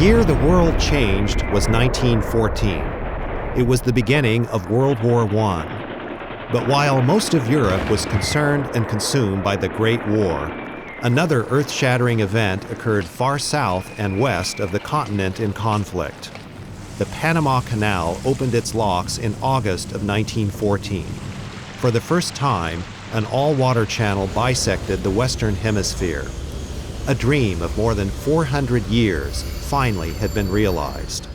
year the world changed was 1914. It was the beginning of World War I. But while most of Europe was concerned and consumed by the Great War, another earth-shattering event occurred far south and west of the continent in conflict. The Panama Canal opened its locks in August of 1914. For the first time, an all-water channel bisected the Western Hemisphere. A dream of more than 400 years finally had been realized.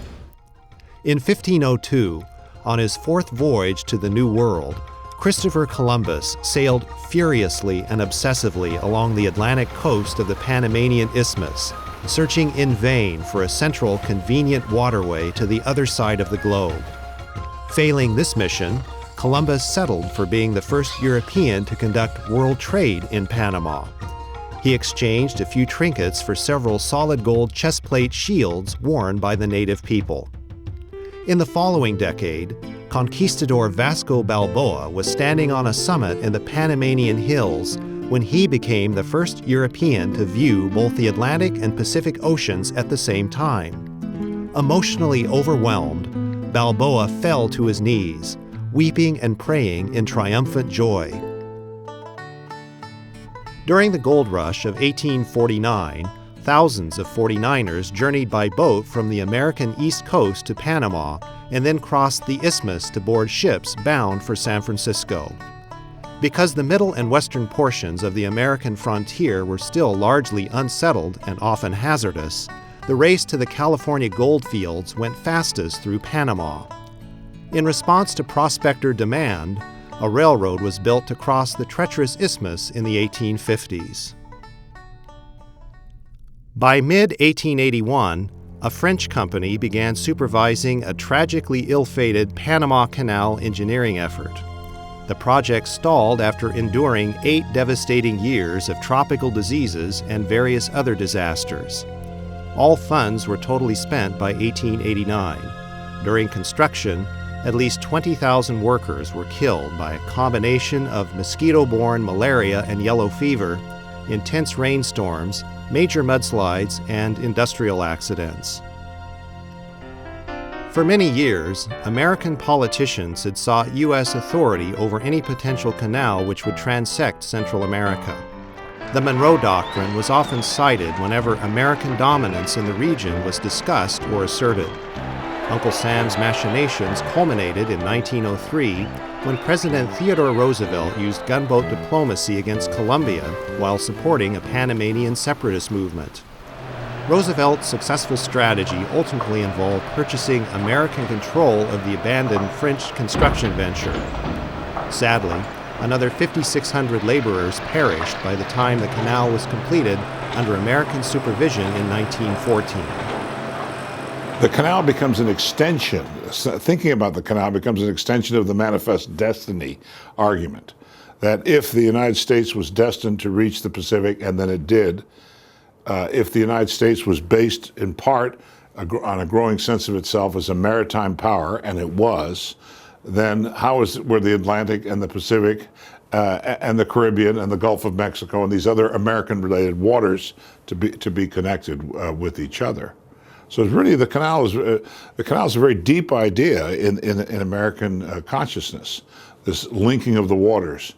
In 1502, on his fourth voyage to the New World, Christopher Columbus sailed furiously and obsessively along the Atlantic coast of the Panamanian Isthmus, searching in vain for a central, convenient waterway to the other side of the globe. Failing this mission, Columbus settled for being the first European to conduct world trade in Panama. He exchanged a few trinkets for several solid gold chestplate shields worn by the native people. In the following decade, conquistador Vasco Balboa was standing on a summit in the Panamanian hills when he became the first European to view both the Atlantic and Pacific Oceans at the same time. Emotionally overwhelmed, Balboa fell to his knees, weeping and praying in triumphant joy. During the gold rush of 1849, thousands of 49ers journeyed by boat from the American East Coast to Panama and then crossed the isthmus to board ships bound for San Francisco. Because the middle and western portions of the American frontier were still largely unsettled and often hazardous, the race to the California gold fields went fastest through Panama. In response to prospector demand, a railroad was built to cross the treacherous isthmus in the 1850s. By mid-1881, a French company began supervising a tragically ill-fated Panama Canal engineering effort. The project stalled after enduring 8 devastating years of tropical diseases and various other disasters. All funds were totally spent by 1889. During construction, at least 20,000 workers were killed by a combination of mosquito-borne malaria and yellow fever, intense rainstorms, major mudslides, and industrial accidents. For many years, American politicians had sought U.S. authority over any potential canal which would transect Central America. The Monroe Doctrine was often cited whenever American dominance in the region was discussed or asserted. Uncle Sam's machinations culminated in 1903 when President Theodore Roosevelt used gunboat diplomacy against Colombia while supporting a Panamanian separatist movement. Roosevelt's successful strategy ultimately involved purchasing American control of the abandoned French construction venture. Sadly, another 5,600 laborers perished by the time the canal was completed under American supervision in 1914. The canal becomes an extension, thinking about the canal becomes an extension of the manifest destiny argument, that if the United States was destined to reach the Pacific, and then it did, if the United States was based in part on a growing sense of itself as a maritime power, and it was, then were the Atlantic and the Pacific and the Caribbean and the Gulf of Mexico and these other American-related waters to be connected with each other? So it's really the canal is a very deep idea in American consciousness. This linking of the waters,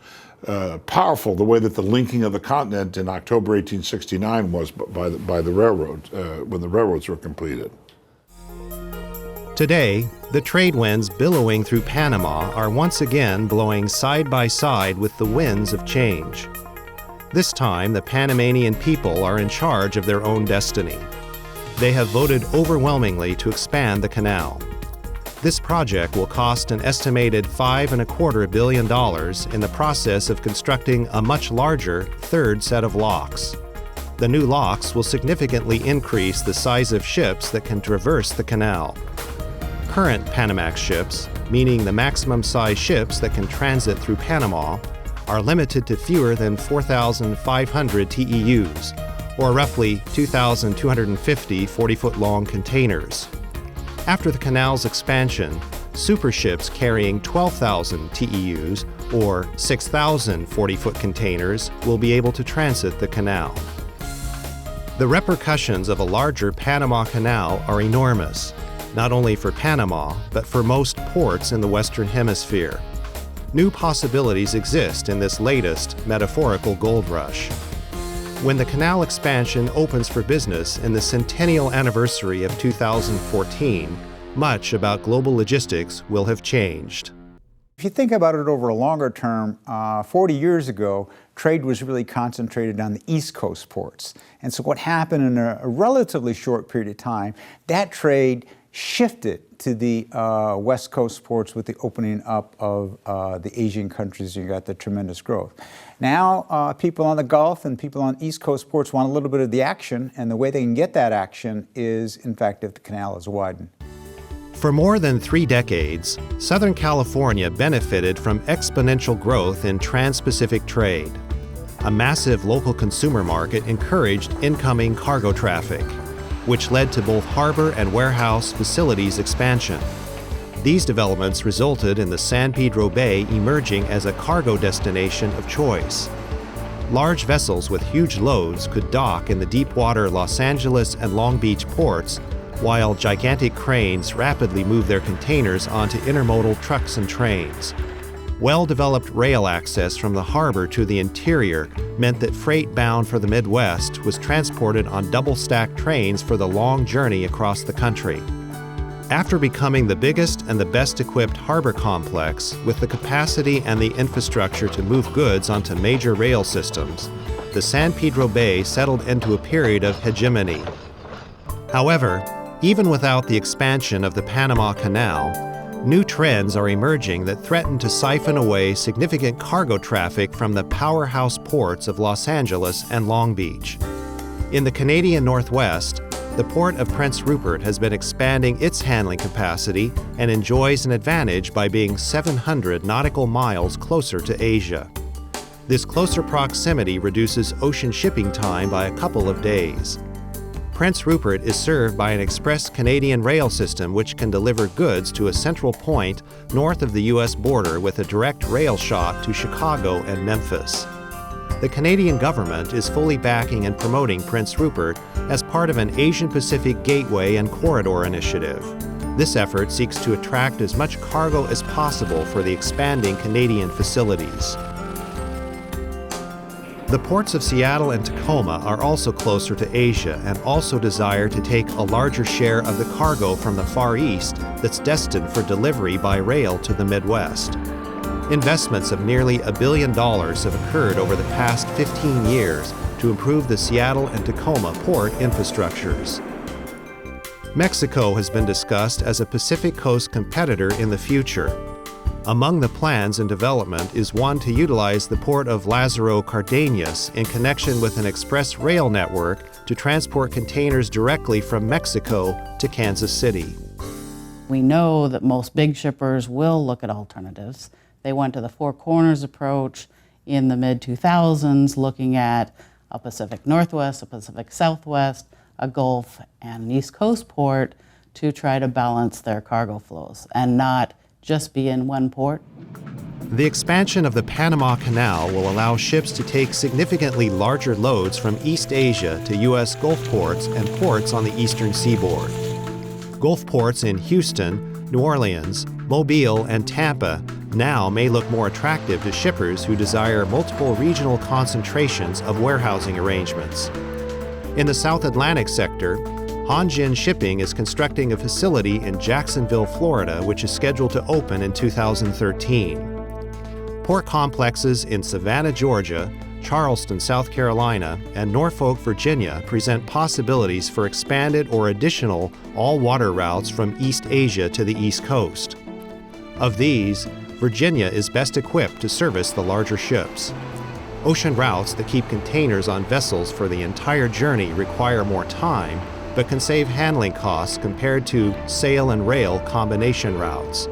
powerful the way that the linking of the continent in October 1869 was by the railroad when the railroads were completed. Today, the trade winds billowing through Panama are once again blowing side by side with the winds of change. This time, the Panamanian people are in charge of their own destiny. They have voted overwhelmingly to expand the canal. This project will cost an estimated $5.25 billion in the process of constructing a much larger third set of locks. The new locks will significantly increase the size of ships that can traverse the canal. Current Panamax ships, meaning the maximum size ships that can transit through Panama, are limited to fewer than 4,500 TEUs, or roughly 2,250 40-foot-long containers. After the canal's expansion, superships carrying 12,000 TEUs, or 6,000 40-foot containers, will be able to transit the canal. The repercussions of a larger Panama Canal are enormous, not only for Panama, but for most ports in the Western Hemisphere. New possibilities exist in this latest metaphorical gold rush. When the canal expansion opens for business in the centennial anniversary of 2014, much about global logistics will have changed. If you think about it over a longer term, 40 years ago, trade was really concentrated on the East Coast ports. And so what happened in a relatively short period of time, that trade shifted to the West Coast ports with the opening up of the Asian countries. You got the tremendous growth. Now, people on the Gulf and people on East Coast ports want a little bit of the action, and the way they can get that action is, in fact, if the canal is widened. For more than 3 decades, Southern California benefited from exponential growth in trans-Pacific trade. A massive local consumer market encouraged incoming cargo traffic, which led to both harbor and warehouse facilities expansion. These developments resulted in the San Pedro Bay emerging as a cargo destination of choice. Large vessels with huge loads could dock in the deep-water Los Angeles and Long Beach ports, while gigantic cranes rapidly move their containers onto intermodal trucks and trains. Well-developed rail access from the harbor to the interior meant that freight bound for the Midwest was transported on double-stacked trains for the long journey across the country. After becoming the biggest and the best-equipped harbor complex with the capacity and the infrastructure to move goods onto major rail systems, the San Pedro Bay settled into a period of hegemony. However, even without the expansion of the Panama Canal, new trends are emerging that threaten to siphon away significant cargo traffic from the powerhouse ports of Los Angeles and Long Beach. In the Canadian Northwest, the port of Prince Rupert has been expanding its handling capacity and enjoys an advantage by being 700 nautical miles closer to Asia. This closer proximity reduces ocean shipping time by a couple of days. Prince Rupert is served by an express Canadian rail system which can deliver goods to a central point north of the U.S. border with a direct rail shot to Chicago and Memphis. The Canadian government is fully backing and promoting Prince Rupert as part of an Asian-Pacific Gateway and Corridor initiative. This effort seeks to attract as much cargo as possible for the expanding Canadian facilities. The ports of Seattle and Tacoma are also closer to Asia and also desire to take a larger share of the cargo from the Far East that's destined for delivery by rail to the Midwest. Investments of nearly $1 billion have occurred over the past 15 years to improve the Seattle and Tacoma port infrastructures. Mexico has been discussed as a Pacific Coast competitor in the future. Among the plans in development is one to utilize the port of Lázaro Cárdenas in connection with an express rail network to transport containers directly from Mexico to Kansas City. We know that most big shippers will look at alternatives. They went to the Four Corners approach in the mid-2000s, looking at a Pacific Northwest, a Pacific Southwest, a Gulf, and an East Coast port to try to balance their cargo flows and not just be in one port. The expansion of the Panama Canal will allow ships to take significantly larger loads from East Asia to U.S. Gulf ports and ports on the eastern seaboard. Gulf ports in Houston, New Orleans, Mobile, and Tampa now may look more attractive to shippers who desire multiple regional concentrations of warehousing arrangements. In the South Atlantic sector, Hanjin Shipping is constructing a facility in Jacksonville, Florida, which is scheduled to open in 2013. Port complexes in Savannah, Georgia, Charleston, South Carolina, and Norfolk, Virginia present possibilities for expanded or additional all-water routes from East Asia to the East Coast. Of these, Virginia is best equipped to service the larger ships. Ocean routes that keep containers on vessels for the entire journey require more time, but can save handling costs compared to sail and rail combination routes.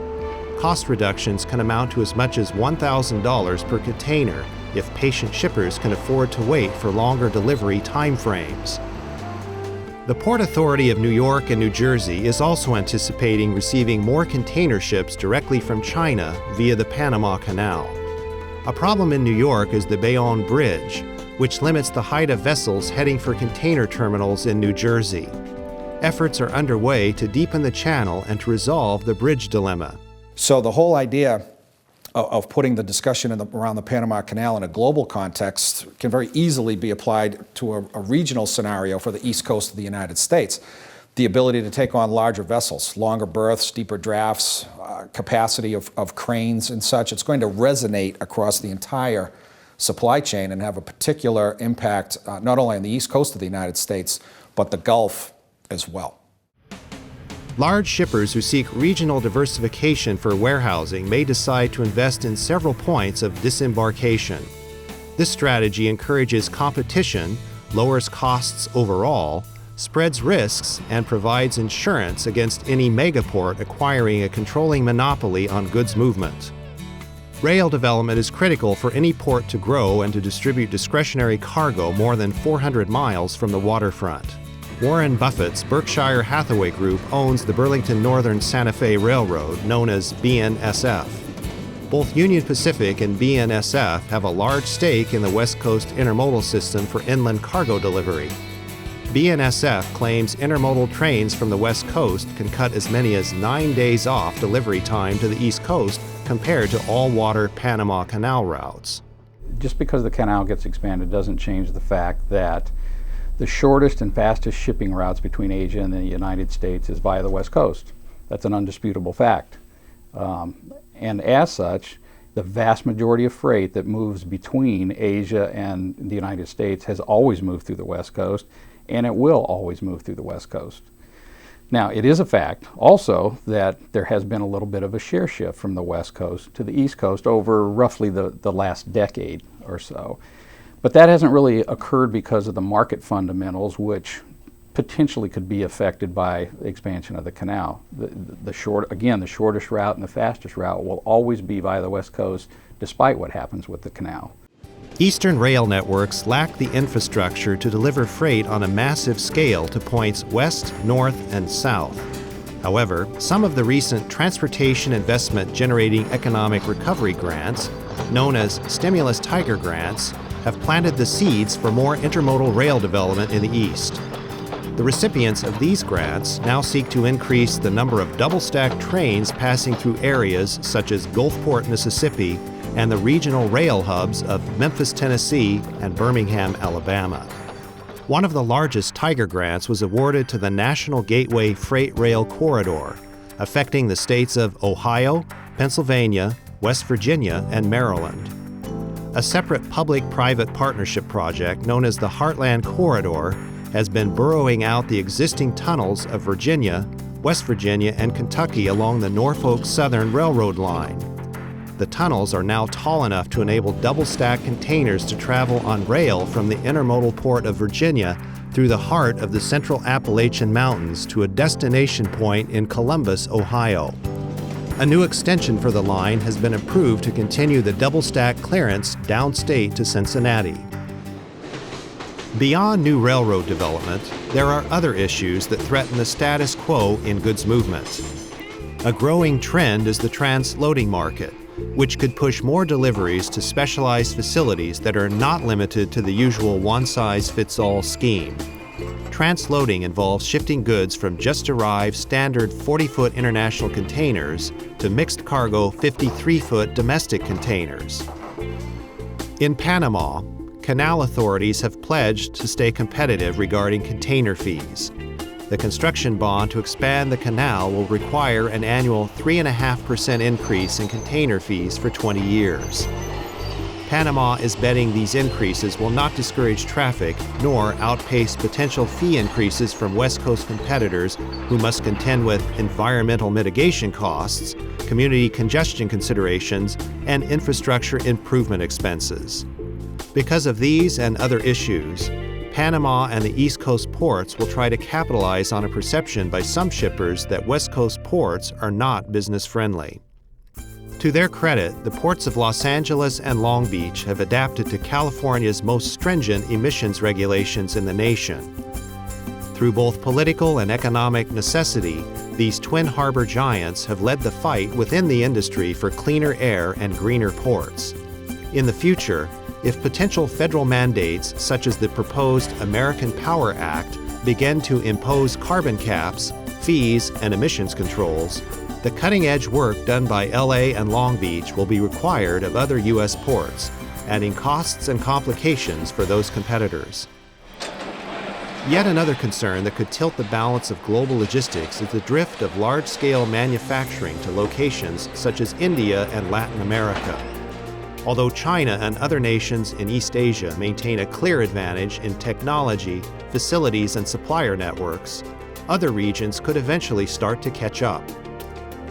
Cost reductions can amount to as much as $1,000 per container if patient shippers can afford to wait for longer delivery time frames. The Port Authority of New York and New Jersey is also anticipating receiving more container ships directly from China via the Panama Canal. A problem in New York is the Bayonne Bridge, which limits the height of vessels heading for container terminals in New Jersey. Efforts are underway to deepen the channel and to resolve the bridge dilemma. So the whole idea of putting the discussion around the Panama Canal in a global context can very easily be applied to a regional scenario for the east coast of the United States. The ability to take on larger vessels, longer berths, deeper drafts, capacity of cranes and such, it's going to resonate across the entire supply chain and have a particular impact not only on the east coast of the United States, but the Gulf as well. Large shippers who seek regional diversification for warehousing may decide to invest in several points of disembarkation. This strategy encourages competition, lowers costs overall, spreads risks, and provides insurance against any megaport acquiring a controlling monopoly on goods movement. Rail development is critical for any port to grow and to distribute discretionary cargo more than 400 miles from the waterfront. Warren Buffett's Berkshire Hathaway Group owns the Burlington Northern Santa Fe Railroad, known as BNSF. Both Union Pacific and BNSF have a large stake in the West Coast intermodal system for inland cargo delivery. BNSF claims intermodal trains from the West Coast can cut as many as 9 days off delivery time to the East Coast compared to all-water Panama Canal routes. Just because the canal gets expanded doesn't change the fact that the shortest and fastest shipping routes between Asia and the United States is via the West Coast. That's an undisputable fact. And as such, the vast majority of freight that moves between Asia and the United States has always moved through the West Coast, and it will always move through the West Coast. Now, it is a fact also that there has been a little bit of a share shift from the West Coast to the East Coast over roughly the last decade or so. But that hasn't really occurred because of the market fundamentals, which potentially could be affected by the expansion of the canal. The shortest route and the fastest route will always be via the West Coast, despite what happens with the canal. Eastern rail networks lack the infrastructure to deliver freight on a massive scale to points west, north, and south. However, some of the recent transportation investment generating economic recovery grants, known as Stimulus Tiger grants, have planted the seeds for more intermodal rail development in the East. The recipients of these grants now seek to increase the number of double-stack trains passing through areas such as Gulfport, Mississippi, and the regional rail hubs of Memphis, Tennessee, and Birmingham, Alabama. One of the largest Tiger grants was awarded to the National Gateway Freight Rail Corridor, affecting the states of Ohio, Pennsylvania, West Virginia, and Maryland. A separate public-private partnership project known as the Heartland Corridor has been burrowing out the existing tunnels of Virginia, West Virginia, and Kentucky along the Norfolk Southern Railroad line. The tunnels are now tall enough to enable double-stack containers to travel on rail from the intermodal port of Virginia through the heart of the Central Appalachian Mountains to a destination point in Columbus, Ohio. A new extension for the line has been approved to continue the double-stack clearance downstate to Cincinnati. Beyond new railroad development, there are other issues that threaten the status quo in goods movement. A growing trend is the transloading market, which could push more deliveries to specialized facilities that are not limited to the usual one-size-fits-all scheme. Transloading involves shifting goods from just-arrived standard 40-foot international containers to mixed cargo 53-foot domestic containers. In Panama, canal authorities have pledged to stay competitive regarding container fees. The construction bond to expand the canal will require an annual 3.5% increase in container fees for 20 years. Panama is betting these increases will not discourage traffic nor outpace potential fee increases from West Coast competitors who must contend with environmental mitigation costs, community congestion considerations, and infrastructure improvement expenses. Because of these and other issues, Panama and the East Coast ports will try to capitalize on a perception by some shippers that West Coast ports are not business-friendly. To their credit, the ports of Los Angeles and Long Beach have adapted to California's most stringent emissions regulations in the nation. Through both political and economic necessity, these twin harbor giants have led the fight within the industry for cleaner air and greener ports. In the future, If potential federal mandates, such as the proposed American Power Act, begin to impose carbon caps, fees, and emissions controls, the cutting-edge work done by LA and Long Beach will be required of other U.S. ports, adding costs and complications for those competitors. Yet another concern that could tilt the balance of global logistics is the drift of large-scale manufacturing to locations such as India and Latin America. Although China and other nations in East Asia maintain a clear advantage in technology, facilities, and supplier networks, other regions could eventually start to catch up.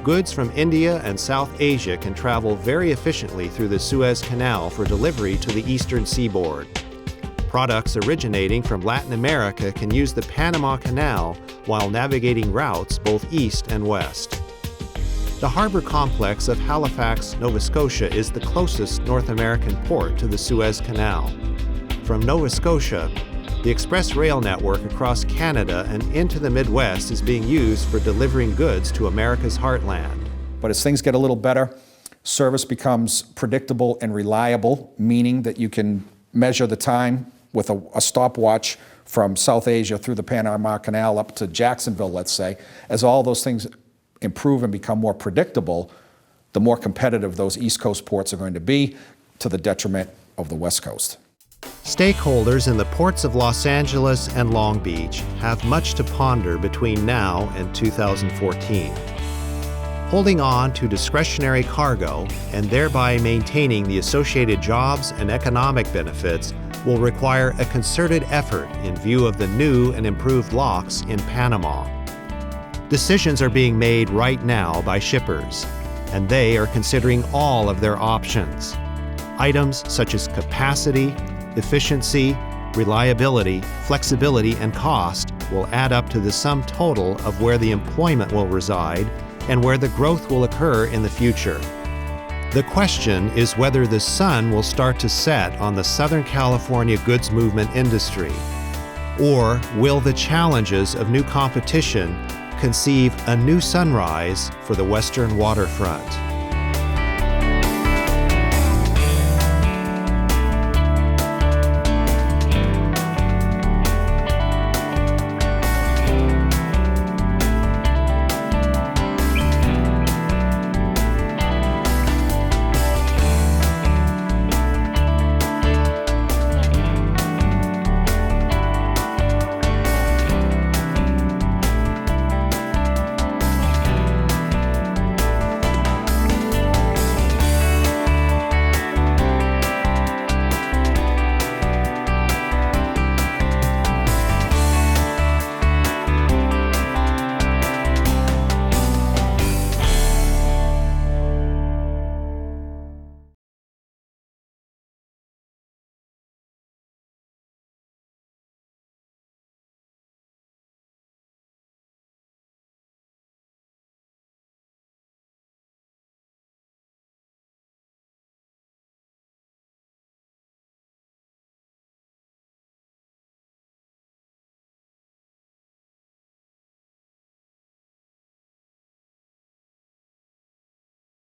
Goods from India and South Asia can travel very efficiently through the Suez Canal for delivery to the eastern seaboard. Products originating from Latin America can use the Panama Canal while navigating routes both east and west. The harbor complex of Halifax, Nova Scotia is the closest North American port to the Suez Canal. From Nova Scotia, the express rail network across Canada and into the Midwest is being used for delivering goods to America's heartland. But as things get a little better, service becomes predictable and reliable, meaning that you can measure the time with a stopwatch from South Asia through the Panama Canal up to Jacksonville, let's say. As all those things improve and become more predictable, the more competitive those East Coast ports are going to be, to the detriment of the West Coast. Stakeholders in the ports of Los Angeles and Long Beach have much to ponder between now and 2014. Holding on to discretionary cargo and thereby maintaining the associated jobs and economic benefits will require a concerted effort in view of the new and improved locks in Panama. Decisions are being made right now by shippers, and they are considering all of their options. Items such as capacity, efficiency, reliability, flexibility, and cost will add up to the sum total of where the employment will reside and where the growth will occur in the future. The question is whether the sun will start to set on the Southern California goods movement industry, or will the challenges of new competition conceive a new sunrise for the Western waterfront.